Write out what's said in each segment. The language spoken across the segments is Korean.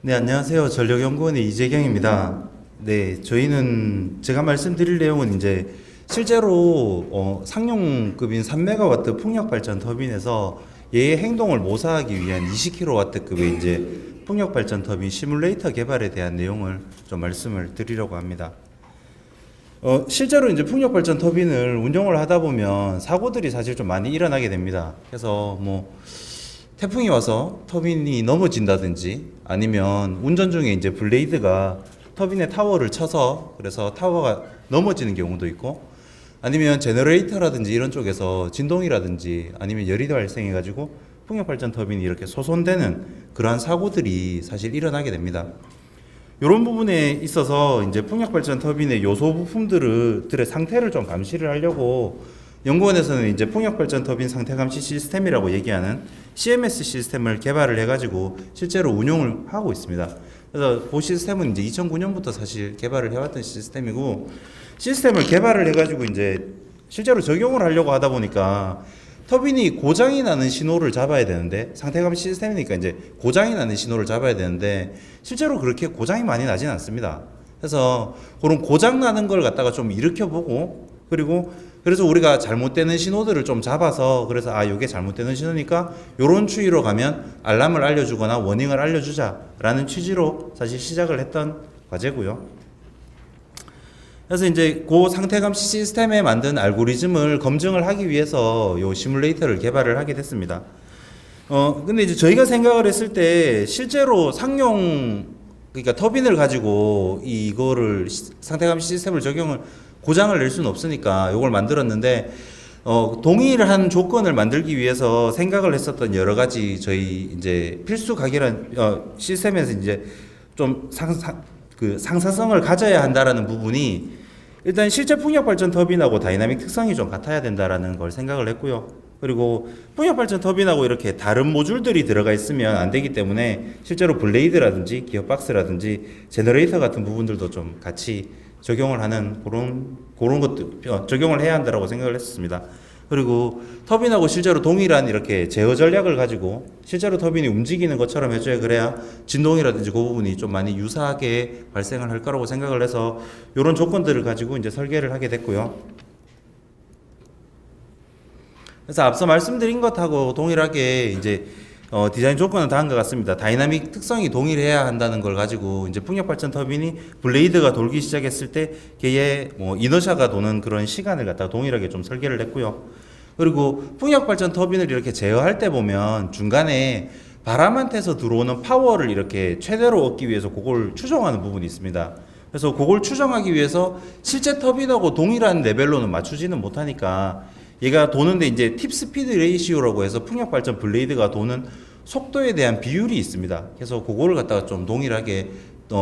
네, 안녕하세요. 전력연구원의 이재경입니다. 네, 저희는 제가 말씀드릴 내용은 이제 실제로 상용급인 3메가와트 풍력발전 터빈에서 얘의 행동을 모사하기 위한 20kW급의 이제 풍력발전 터빈 시뮬레이터 개발에 대한 내용을 좀 말씀을 드리려고 합니다. 실제로 이제 풍력발전 터빈을 운영을 하다 보면 사고들이 사실 좀 많이 일어나게 됩니다. 그래서 뭐 태풍이 와서 터빈이 넘어진다든지 아니면 운전 중에 이제 블레이드가 터빈의 타워를 쳐서 그래서 타워가 넘어지는 경우도 있고 아니면 제너레이터라든지 이런 쪽에서 진동이라든지 아니면 열이 발생해 가지고 풍력 발전 터빈이 이렇게 소손되는 그러한 사고들이 사실 일어나게 됩니다. 이런 부분에 있어서 이제 풍력 발전 터빈의 요소 부품들의 상태를 좀 감시를 하려고 연구원에서는 이제 풍력 발전 터빈 상태 감시 시스템이라고 얘기하는 CMS 시스템을 개발을 해가지고 실제로 운용을 하고 있습니다. 그래서 그 시스템은 이제 2009년부터 사실 개발을 해왔던 시스템이고 시스템을 개발을 해가지고 이제 실제로 적용을 하려고 하다 보니까 터빈이 고장이 나는 신호를 잡아야 되는데 상태 감시 시스템이니까 이제 고장이 나는 신호를 잡아야 되는데 실제로 그렇게 고장이 많이 나진 않습니다. 그래서 그런 고장 나는 걸 갖다가 좀 일으켜보고 그래서 우리가 잘못되는 신호들을 좀 잡아서 그래서 이게 잘못되는 신호니까 요런 추이로 가면 알람을 알려주거나 워닝을 알려주자라는 취지로 사실 시작을 했던 과제고요. 그래서 이제 그 상태 감시 시스템에 만든 알고리즘을 검증을 하기 위해서 요 시뮬레이터를 개발을 하게 됐습니다. 근데 이제 저희가 생각을 했을 때 실제로 그러니까 터빈을 가지고 이거를 상태 감시 시스템을 고장을 낼 수는 없으니까 이걸 만들었는데 동일한 조건을 만들기 위해서 생각을 했었던 여러 가지 저희 이제 필수 각이란 시스템에서 이제 좀 상사성을 가져야 한다라는 부분이 일단 실제 풍력 발전 터빈하고 다이나믹 특성이 좀 같아야 된다라는 걸 생각을 했고요. 그리고 풍력 발전 터빈하고 이렇게 다른 모듈들이 들어가 있으면 안 되기 때문에 실제로 블레이드라든지 기어박스라든지 제너레이터 같은 부분들도 좀 같이 적용을 하는 그런 것들 적용을 해야 한다라고 생각을 했습니다. 그리고 터빈하고 실제로 동일한 이렇게 제어 전략을 가지고 실제로 터빈이 움직이는 것처럼 해줘야 그래야 진동이라든지 그 부분이 좀 많이 유사하게 발생을 할 거라고 생각을 해서 이런 조건들을 가지고 이제 설계를 하게 됐고요. 그래서 앞서 말씀드린 것하고 동일하게 이제 디자인 조건은 다음과 같습니다. 다이나믹 특성이 동일해야 한다는 걸 가지고 이제 풍력 발전 터빈이 블레이드가 돌기 시작했을 때 걔의 이너샤가 도는 그런 시간을 갖다가 동일하게 좀 설계를 했고요. 그리고 풍력 발전 터빈을 이렇게 제어할 때 보면 중간에 바람한테서 들어오는 파워를 이렇게 최대로 얻기 위해서 그걸 추정하는 부분이 있습니다. 그래서 그걸 추정하기 위해서 실제 터빈하고 동일한 레벨로는 맞추지는 못하니까 얘가 도는데 이제 팁 스피드 레이시오라고 해서 풍력 발전 블레이드가 도는 속도에 대한 비율이 있습니다. 그래서 그거를 갖다가 좀 동일하게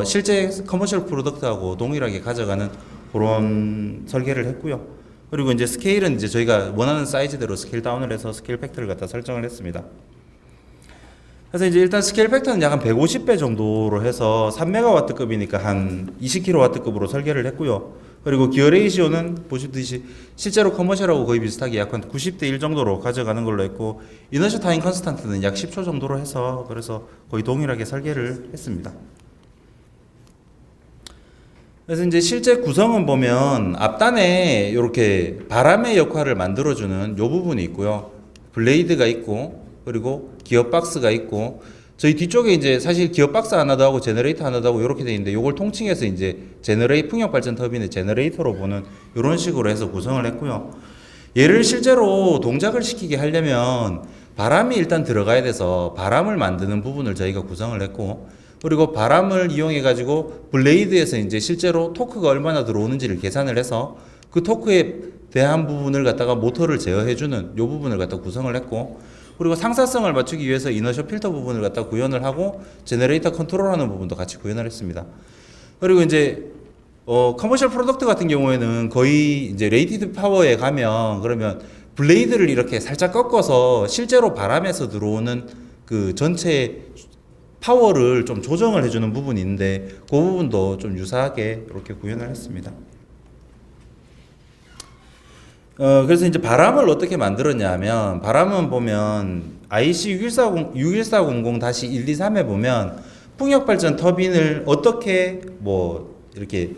실제 커머셜 프로덕트하고 동일하게 가져가는 그런 설계를 했고요. 그리고 이제 스케일은 이제 저희가 원하는 사이즈대로 스케일 다운을 해서 스케일 팩터를 갖다 설정을 했습니다. 그래서 이제 일단 스케일 팩터는 약 한 150배 정도로 해서 3메가와트급이니까 한 20kW급으로 설계를 했고요. 그리고 기어 레이시오는 보시듯이 실제로 커머셜하고 거의 비슷하게 약 한 90대 1 정도로 가져가는 걸로 했고 이너셜 타임 컨스탄트는 약 10초 정도로 해서 그래서 거의 동일하게 설계를 했습니다. 그래서 이제 실제 구성은 보면 앞단에 이렇게 바람의 역할을 만들어주는 요 부분이 있고요. 블레이드가 있고 그리고 기어박스가 있고 저희 뒤쪽에 이제 사실 기어박스 하나 더 하고 제너레이터 하나 더 하고 이렇게 돼 있는데 요걸 통칭해서 이제 풍력 발전 터빈의 제너레이터로 보는 이런 식으로 해서 구성을 했고요. 얘를 실제로 동작을 시키게 하려면 바람이 일단 들어가야 돼서 바람을 만드는 부분을 저희가 구성을 했고 그리고 바람을 이용해 가지고 블레이드에서 이제 실제로 토크가 얼마나 들어오는지를 계산을 해서 그 토크에 대한 부분을 갖다가 모터를 제어해주는 요 부분을 갖다 구성을 했고 그리고 상사성을 맞추기 위해서 이너셜 필터 부분을 갖다 구현을 하고 제너레이터 컨트롤하는 부분도 같이 구현을 했습니다. 그리고 이제 커머셜 프로덕트 같은 경우에는 거의 이제 레이티드 파워에 가면 그러면 블레이드를 이렇게 살짝 꺾어서 실제로 바람에서 들어오는 그 전체 파워를 좀 조정을 해주는 부분이 있는데 그 부분도 좀 유사하게 이렇게 구현을 했습니다. 그래서 이제 바람을 어떻게 만들었냐 하면 바람은 보면 IC 61400-123에 보면 풍력 발전 터빈을 어떻게 뭐 이렇게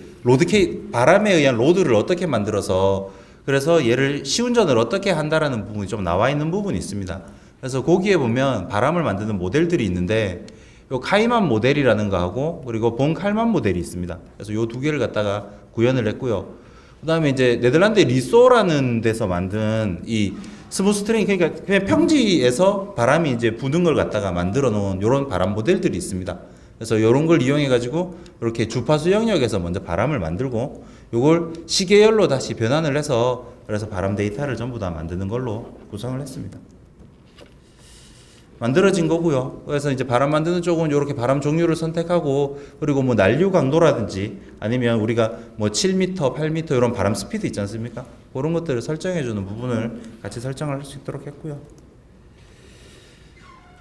바람에 의한 로드를 어떻게 만들어서 그래서 얘를 시운전을 어떻게 한다라는 부분이 좀 나와 있는 부분이 있습니다. 그래서 거기에 보면 바람을 만드는 모델들이 있는데 요 카이만 모델이라는 거하고 그리고 본 칼만 모델이 있습니다. 그래서 요 두 개를 갖다가 구현을 했고요. 그다음에 이제 네덜란드 리소라는 데서 만든 이 스무스 트레인, 그러니까 그냥 평지에서 바람이 이제 부는 걸 갖다가 만들어 놓은 요런 바람 모델들이 있습니다. 그래서 요런 걸 이용해 가지고 이렇게 주파수 영역에서 먼저 바람을 만들고 요걸 시계열로 다시 변환을 해서 그래서 바람 데이터를 전부 다 만드는 걸로 구성을 했습니다. 만들어진 거고요. 그래서 이제 바람 만드는 쪽은 이렇게 바람 종류를 선택하고 그리고 뭐 난류 강도라든지 아니면 우리가 뭐 7m, 8m 이런 바람 스피드 있지 않습니까? 그런 것들을 설정해 주는 부분을 같이 설정을 할 수 있도록 했고요.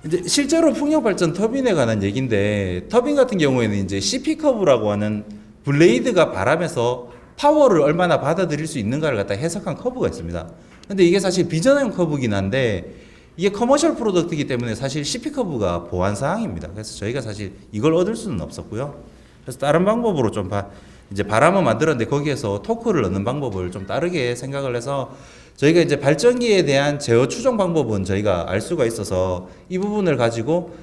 이제 실제로 풍력 발전 터빈에 관한 얘기인데 터빈 같은 경우에는 이제 CP 커브라고 하는 블레이드가 바람에서 파워를 얼마나 받아들일 수 있는가를 갖다 해석한 커브가 있습니다. 근데 이게 사실 비전형 커브긴 한데 이게 커머셜 프로덕트이기 때문에 사실 CP 커브가 보완 사항입니다. 그래서 저희가 사실 이걸 얻을 수는 없었고요. 그래서 다른 방법으로 좀 이제 바람을 만들었는데 거기에서 토크를 넣는 방법을 좀 다르게 생각을 해서 저희가 이제 발전기에 대한 제어 추정 방법은 저희가 알 수가 있어서 이 부분을 가지고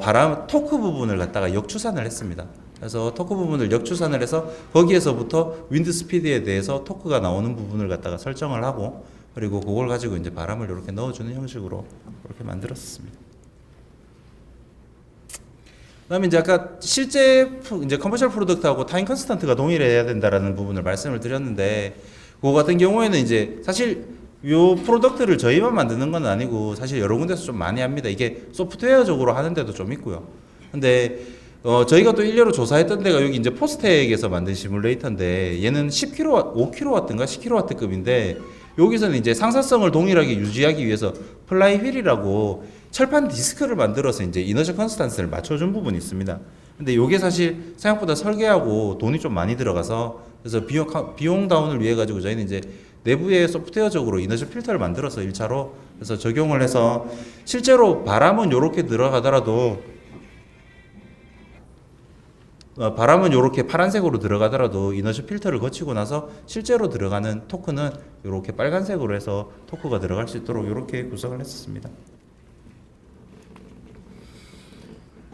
바람 토크 부분을 갖다가 역추산을 했습니다. 그래서 토크 부분을 역추산을 해서 거기에서부터 윈드 스피드에 대해서 토크가 나오는 부분을 갖다가 설정을 하고 그리고 그걸 가지고 이제 바람을 이렇게 넣어주는 형식으로 이렇게 만들었습니다. 그다음에 이제 아까 실제 이제 커머셜 프로덕트하고 타임 컨스턴트가 동일해야 된다라는 부분을 말씀을 드렸는데 그거 같은 경우에는 이제 사실 요 프로덕트를 저희만 만드는 건 아니고 사실 여러 군데서 좀 많이 합니다. 이게 소프트웨어적으로 하는 데도 좀 있고요. 근데 저희가 또 일례로 조사했던 데가 여기 이제 포스텍에서 만든 시뮬레이터인데 얘는 10kW, 5kW인가 10kW급인데 여기서는 이제 상사성을 동일하게 유지하기 위해서 플라이 휠이라고 철판 디스크를 만들어서 이제 이너셜 컨스탄스를 맞춰준 부분이 있습니다. 근데 이게 사실 생각보다 설계하고 돈이 좀 많이 들어가서 그래서 비용 다운을 위해 가지고 저희는 이제 내부에 소프트웨어적으로 이너셜 필터를 만들어서 1차로 그래서 적용을 해서 실제로 바람은 요렇게 들어가더라도 바람은 이렇게 파란색으로 들어가더라도 이너셜 필터를 거치고 나서 실제로 들어가는 토크는 이렇게 빨간색으로 해서 토크가 들어갈 수 있도록 이렇게 구성을 했었습니다.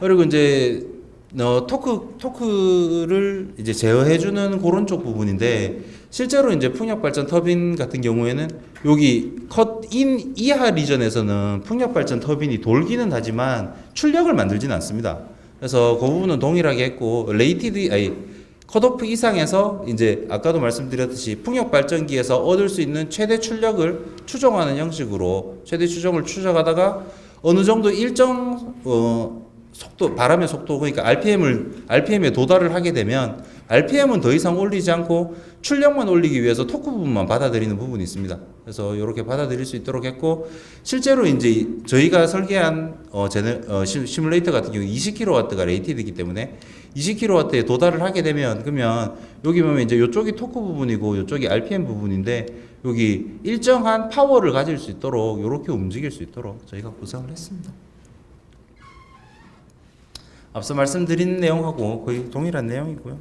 그리고 이제 토크를 이제 제어해주는 그런 쪽 부분인데 실제로 이제 풍력 발전 터빈 같은 경우에는 여기 컷인 이하 리전에서는 풍력 발전 터빈이 돌기는 하지만 출력을 만들지는 않습니다. 그래서 그 부분은 동일하게 했고 컷오프 이상에서 이제 아까도 말씀드렸듯이 풍력 발전기에서 얻을 수 있는 최대 출력을 추정하는 형식으로 최대 추정을 추정하다가 어느 정도 일정 속도 바람의 속도 그러니까 RPM에 도달을 하게 되면 RPM은 더 이상 올리지 않고 출력만 올리기 위해서 토크 부분만 받아들이는 부분이 있습니다. 그래서 이렇게 받아들일 수 있도록 했고 실제로 이제 저희가 설계한 시뮬레이터 같은 경우 20kW가 레이티드이기 때문에 20kW에 도달을 하게 되면 그러면 여기 보면 이제 이쪽이 토크 부분이고 이쪽이 RPM 부분인데 여기 일정한 파워를 가질 수 있도록 이렇게 움직일 수 있도록 저희가 구성을 했습니다. 앞서 말씀드린 내용하고 거의 동일한 내용이고요.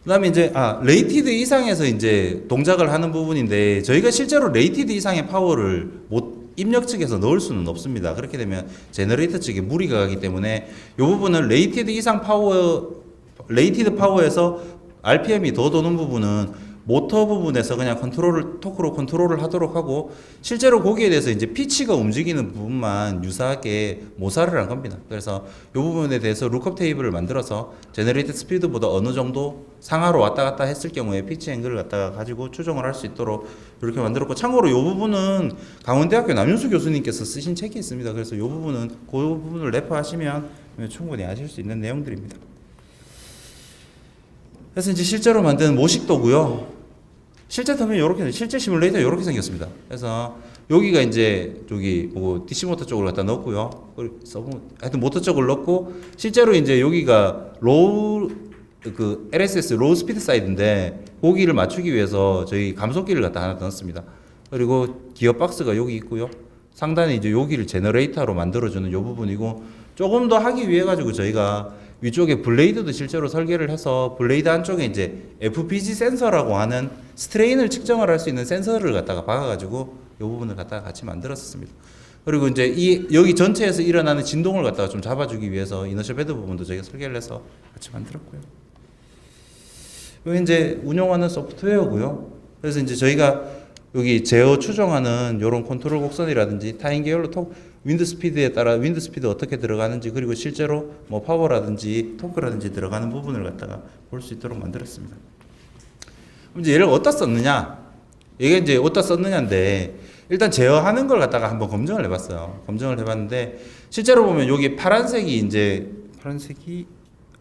그다음에 이제 레이티드 이상에서 이제 동작을 하는 부분인데 저희가 실제로 레이티드 이상의 파워를 입력 측에서 넣을 수는 없습니다. 그렇게 되면 제너레이터 측에 무리가 가기 때문에 이 부분은 레이티드 파워에서 RPM이 더 도는 부분은 모터 부분에서 그냥 토크로 컨트롤을 하도록 하고 실제로 거기에 대해서 이제 피치가 움직이는 부분만 유사하게 모사를 한 겁니다. 그래서 이 부분에 대해서 룩업 테이블을 만들어서 제너레이트 스피드보다 어느 정도 상하로 왔다 갔다 했을 경우에 피치 앵글을 갖다가 가지고 추정을 할 수 있도록 이렇게 만들었고 참고로 이 부분은 강원대학교 남윤수 교수님께서 쓰신 책이 있습니다. 그래서 이 부분은 그 부분을 레퍼하시면 충분히 아실 수 있는 내용들입니다. 그래서 이제 실제로 만든 모식도고요. 실제 터빈이 이렇게 실제 시뮬레이터 이렇게 생겼습니다. 그래서 여기가 이제 저기 DC 모터 쪽을 갖다 넣었고요. 하여튼 모터 쪽을 넣고 실제로 이제 여기가 LSS 로우 스피드 사이드인데 거기를 맞추기 위해서 저희 감속기를 갖다 하나 넣었습니다. 그리고 기어 박스가 여기 있고요. 상단에 이제 여기를 제너레이터로 만들어주는 이 부분이고 조금 더 하기 위해 가지고 저희가 위쪽에 블레이드도 실제로 설계를 해서 블레이드 안쪽에 이제 FPG 센서라고 하는 스트레인을 측정을 할 수 있는 센서를 갖다가 박아가지고 이 부분을 갖다가 같이 만들었습니다. 그리고 이제 여기 전체에서 일어나는 진동을 갖다가 좀 잡아주기 위해서 이너셜 패드 부분도 저희가 설계를 해서 같이 만들었고요. 여기 이제 운영하는 소프트웨어고요. 그래서 이제 저희가 여기 제어 추정하는 이런 컨트롤 곡선이라든지 타임 계열로 윈드 스피드에 따라 윈드 스피드 어떻게 들어가는지, 그리고 실제로 뭐 파워라든지 토크라든지 들어가는 부분을 갖다가 볼 수 있도록 만들었습니다. 그럼 이제 얘를 어디다 썼느냐? 이게 이제 어디다 썼느냐인데, 일단 제어하는 걸 갖다가 한번 검증을 해봤어요. 검증을 해봤는데 실제로 보면 여기 파란색이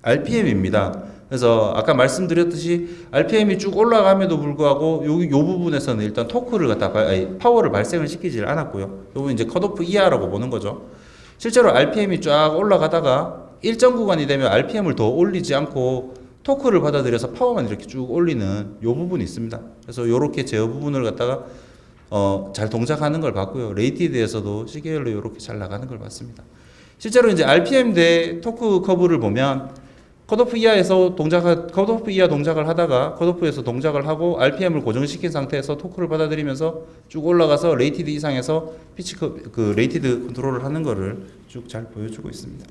RPM입니다. 그래서 아까 말씀드렸듯이 RPM이 쭉 올라감에도 불구하고 요 부분에서는 일단 토크를 갖다가 파워를 발생을 시키질 않았고요. 요 부분 이제 컷오프 이하라고 보는 거죠. 실제로 RPM이 쫙 올라가다가 일정 구간이 되면 RPM을 더 올리지 않고 토크를 받아들여서 파워만 이렇게 쭉 올리는 요 부분이 있습니다. 그래서 요렇게 제어 부분을 갖다가 잘 동작하는 걸 봤고요. 레이티드에서도 시계열로 이렇게 잘 나가는 걸 봤습니다. 실제로 이제 RPM 대 토크 커브를 보면 컷오프 이하 동작을 하다가 컷오프에서 동작을 하고 RPM을 고정시킨 상태에서 토크를 받아들이면서 쭉 올라가서 레이티드 이상에서 레이티드 컨트롤을 하는 거를 쭉 잘 보여주고 있습니다.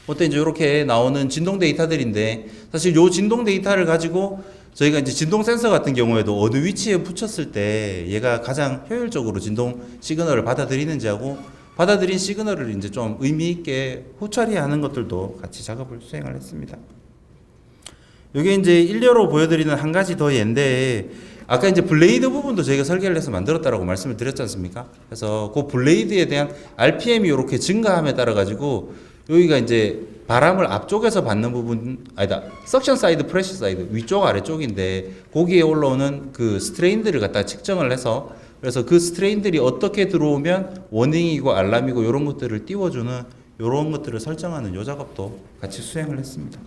그때 이제 이렇게 나오는 진동 데이터들인데, 사실 요 진동 데이터를 가지고 저희가 이제 진동 센서 같은 경우에도 어느 위치에 붙였을 때 얘가 가장 효율적으로 진동 시그널을 받아들이는지 하고, 받아들인 시그널을 이제 좀 의미 있게 후처리하는 것들도 같이 작업을 수행을 했습니다. 이게 이제 일례로 보여드리는 한 가지 더 예인데, 아까 이제 블레이드 부분도 저희가 설계를 해서 만들었다라고 말씀을 드렸지 않습니까? 그래서 그 블레이드에 대한 RPM이 이렇게 증가함에 따라 가지고 여기가 이제 바람을 앞쪽에서 받는 부분, 석션 사이드, 프레셔 사이드, 위쪽 아래쪽인데 거기에 올라오는 그 스트레인들을 갖다 측정을 해서, 그래서 그 스트레인들이 어떻게 들어오면 워닝이고 알람이고 이런 것들을 띄워주는 이런 것들을 설정하는 요 작업도 같이 수행을 했습니다.